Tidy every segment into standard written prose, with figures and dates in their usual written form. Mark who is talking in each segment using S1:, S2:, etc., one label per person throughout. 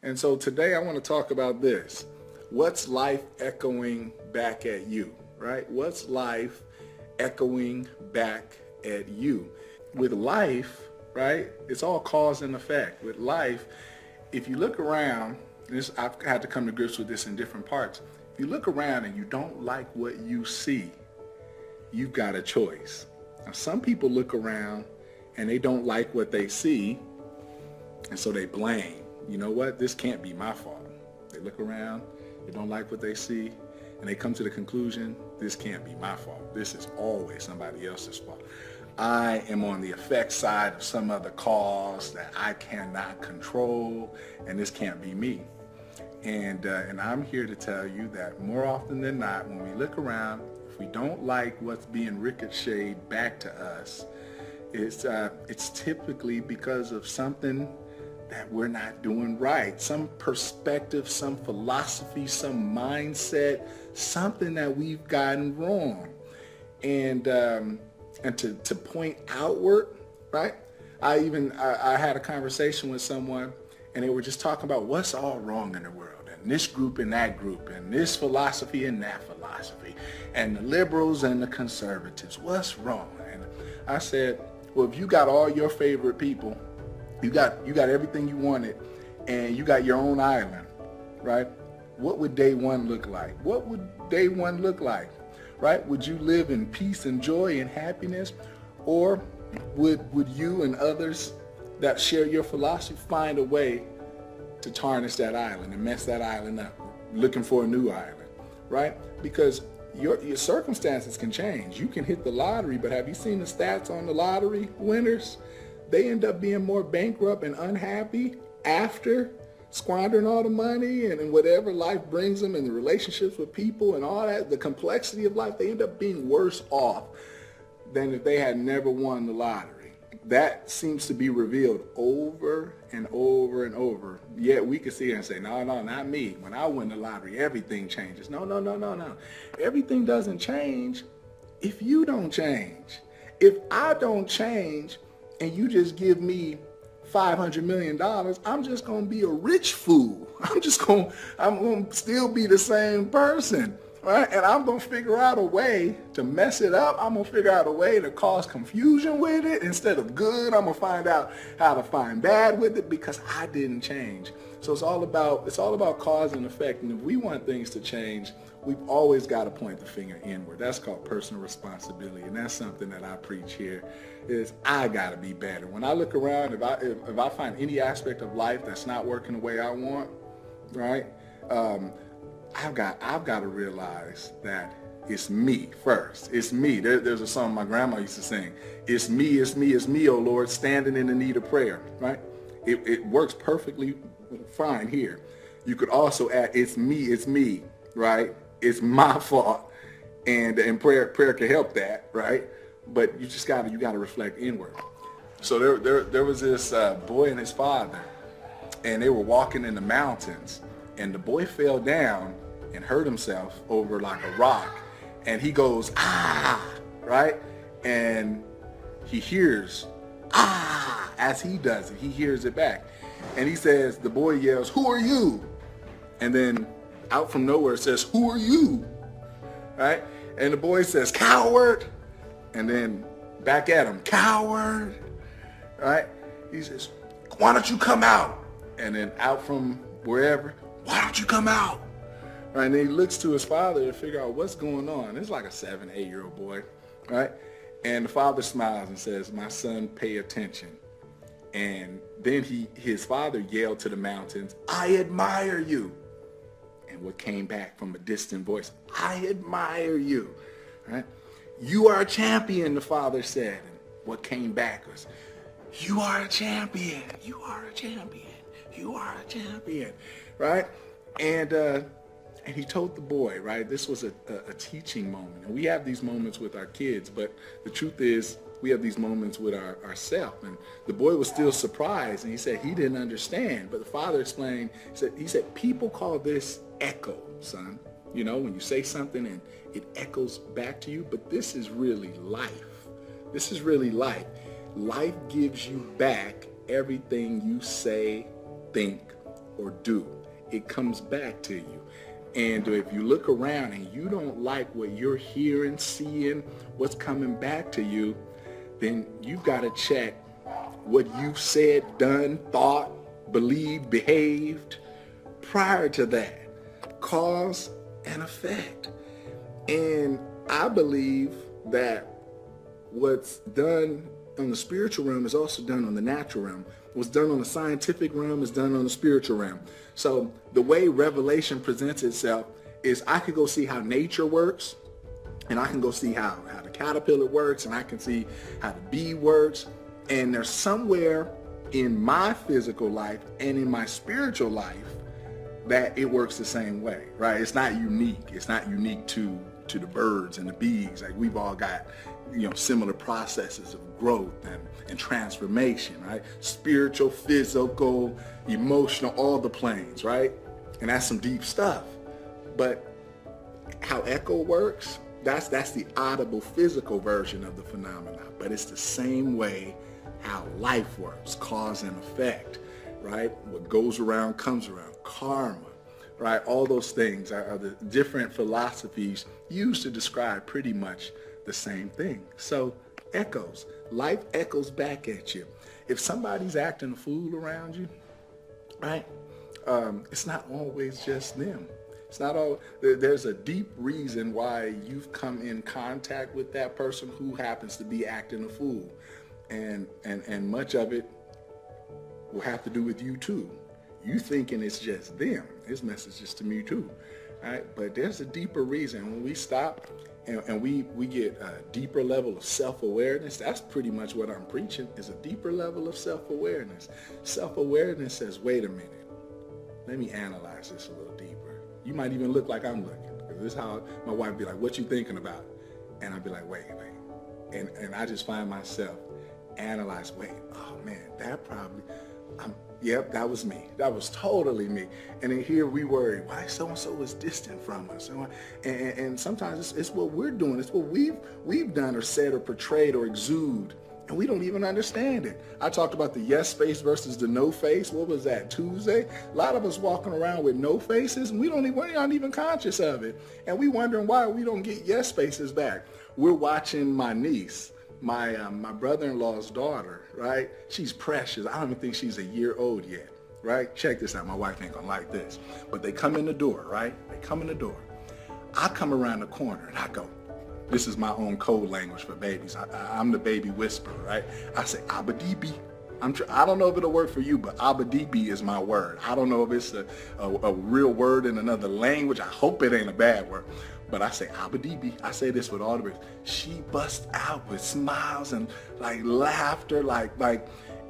S1: And so today I want to talk about this. What's life echoing back at you, right? What's life echoing back at you? With life, right, it's all cause and effect. With life, if you look around, I've had to come to grips with this in different parts. If you look around and you don't like what you see, you've got a choice. Now, some people look around and they don't like what they see, and so they blame. You know what? This can't be my fault. They look around, they don't like what they see, and they come to the conclusion, this can't be my fault. This is always somebody else's fault. I am on the effect side of some other cause that I cannot control, and this can't be me. And I'm here to tell you that more often than not, when we look around, if we don't like what's being ricocheted back to us, it's typically because of something that we're not doing right. Some perspective, some philosophy, some mindset, something that we've gotten wrong. And to point outward, right? I had a conversation with someone and they were just talking about what's all wrong in the world, and this group and that group, and this philosophy and that philosophy, and the liberals and the conservatives. What's wrong? And I said, well, if you got all your favorite people, you got everything you wanted, and you got your own island, right? What would day one look like? What would day one look like, right? Would you live in peace and joy and happiness, or would you and others that share your philosophy find a way to tarnish that island and mess that island up, looking for a new island, right? Because your circumstances can change. You can hit the lottery, but have you seen the stats on the lottery winners? They end up being more bankrupt and unhappy after squandering all the money and whatever life brings them, and the relationships with people and all that, the complexity of life. They end up being worse off than if they had never won the lottery. That seems to be revealed over and over and over. Yet we can sit here and say, no, not me. When I win the lottery, everything changes. No. Everything doesn't change if you don't change. If I don't change and you just give me $500 million, I'm just going to be a rich fool. I'm going to still be the same person. Right? And I'm going to figure out a way to mess it up. I'm going to figure out a way to cause confusion with it. Instead of good, I'm going to find out how to find bad with it because I didn't change. So it's all about cause and effect. And if we want things to change, we've always got to point the finger inward. That's called personal responsibility. And that's something that I preach here is I got to be better. When I look around, if I find any aspect of life that's not working the way I want, right? I've got to realize that it's me first. It's me. There's a song my grandma used to sing. It's me, oh Lord, standing in the need of prayer, right? It works perfectly fine here. You could also add, it's me, right? It's my fault. And prayer can help that, right? But you got to reflect inward. So there was this boy and his father, and they were walking in the mountains. And the boy fell down and hurt himself over like a rock. And he goes, ah, right? And he hears, ah, as he does it. He hears it back. And he says, the boy yells, who are you? And then out from nowhere it says, who are you? Right? And the boy says, coward. And then back at him, coward. Right? He says, why don't you come out? And then out from wherever, why don't you come out? Right, and he looks to his father to figure out what's going on. It's like a 7, 8-year-old boy, right? And the father smiles and says, my son, pay attention. And then his father yelled to the mountains, I admire you. And what came back from a distant voice, I admire you. Right? You are a champion, the father said. And what came back was, you are a champion. You are a champion. You are a champion. Right? And he told the boy, right, this was a teaching moment. And we have these moments with our kids, but the truth is we have these moments with ourselves. And the boy was still surprised, and he said he didn't understand. But the father explained, he said, people call this echo, son. You know, when you say something and it echoes back to you, but this is really life. This is really life. Life gives you back everything you say, think, or do. It comes back to you. And if you look around and you don't like what you're hearing, seeing, what's coming back to you, then you've got to check what you've said, done, thought, believed, behaved prior to that. Cause and effect. And I believe that what's done on the spiritual realm is also done on the natural realm. What's done on the scientific realm is done on the spiritual realm. So the way revelation presents itself is I could go see how nature works, and I can go see how the caterpillar works, and I can see how the bee works. And there's somewhere in my physical life and in my spiritual life that it works the same way, right? It's not unique. It's not unique to the birds and the bees. Like, we've all got, similar processes of growth and transformation, right? Spiritual, physical, emotional, all the planes, right? And that's some deep stuff. But how echo works, that's the audible physical version of the phenomenon. But it's the same way how life works, cause and effect, right? What goes around comes around. Karma, right? All those things are the different philosophies used to describe pretty much the same thing. So echoes, life echoes back at you. If somebody's acting a fool around you, right? It's not always just them. It's not all. There's a deep reason why you've come in contact with that person who happens to be acting a fool, and much of it will have to do with you too. You thinking it's just them. His message is to me too. All right? But there's a deeper reason. When we stop and we get a deeper level of self-awareness, that's pretty much what I'm preaching, is a deeper level of self-awareness. Self-awareness says, wait a minute, let me analyze this a little deeper. You might even look like I'm looking. This is how my wife be like, what you thinking about? And I'd be like, wait. And I just find myself analyze, wait, oh man, that probably, yep, that was me. That was totally me. And then here we worry, why so-and-so is distant from us? And sometimes it's what we're doing. It's what we've done or said or portrayed or exude, and we don't even understand it. I talked about the yes face versus the no face. What was that, Tuesday? A lot of us walking around with no faces, and we're not even conscious of it. And we wondering why we don't get yes faces back. We're watching my niece, my brother-in-law's daughter, right? She's precious. I don't even think she's a year old yet, right? Check this out. My wife ain't gonna like this. But they come in the door, right? They come in the door. I come around the corner and I go, this is my own code language for babies. I'm the baby whisperer, right? I say, Abadibi. I don't know if it'll work for you, but Abadibi is my word. I don't know if it's a real word in another language. I hope it ain't a bad word. But I say Abadibi. I say this with all the words. She busts out with smiles and like laughter, and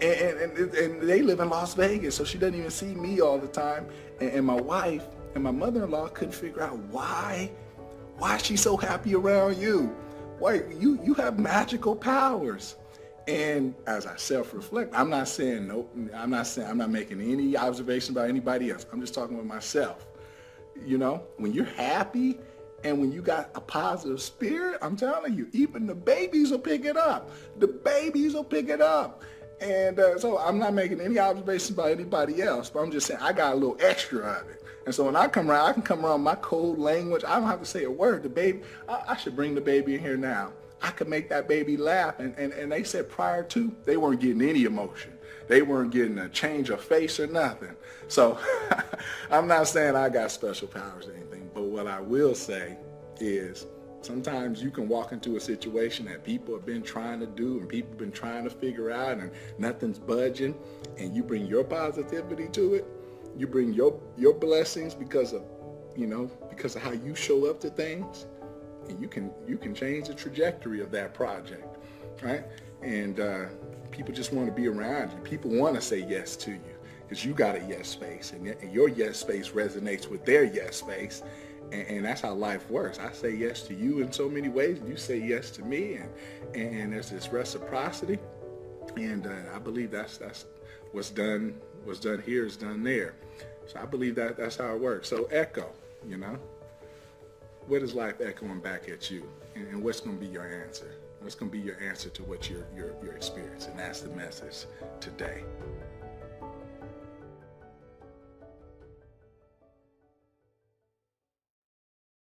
S1: they live in Las Vegas, so she doesn't even see me all the time. And my wife and my mother-in-law couldn't figure out why is she so happy around you? Wait, you have magical powers. And as I self-reflect, I'm not making any observation about anybody else. I'm just talking with myself. When you're happy and when you got a positive spirit, I'm telling you, even the babies will pick it up. The babies will pick it up. And so I'm not making any observations about anybody else, but I'm just saying I got a little extra of it. And so when I come around, I can come around my code language. I don't have to say a word. The baby, I should bring the baby in here now. I could make that baby laugh. And they said prior to, they weren't getting any emotion. They weren't getting a change of face or nothing. So I'm not saying I got special powers or anything, but what I will say is sometimes you can walk into a situation that people have been trying to do and people have been trying to figure out and nothing's budging, and you bring your positivity to it. You bring your blessings because of how you show up to things, and you can change the trajectory of that project, right? And people just want to be around you. People want to say yes to you because you got a yes space, and your yes space resonates with their yes space, and that's how life works. I say yes to you in so many ways, and you say yes to me, and there's this reciprocity, and I believe that's what's done here is done there. So I believe that's how it works. So echo, what is life echoing back at you, and what's going to be your answer? What's going to be your answer to what you're experiencing? That's the message today.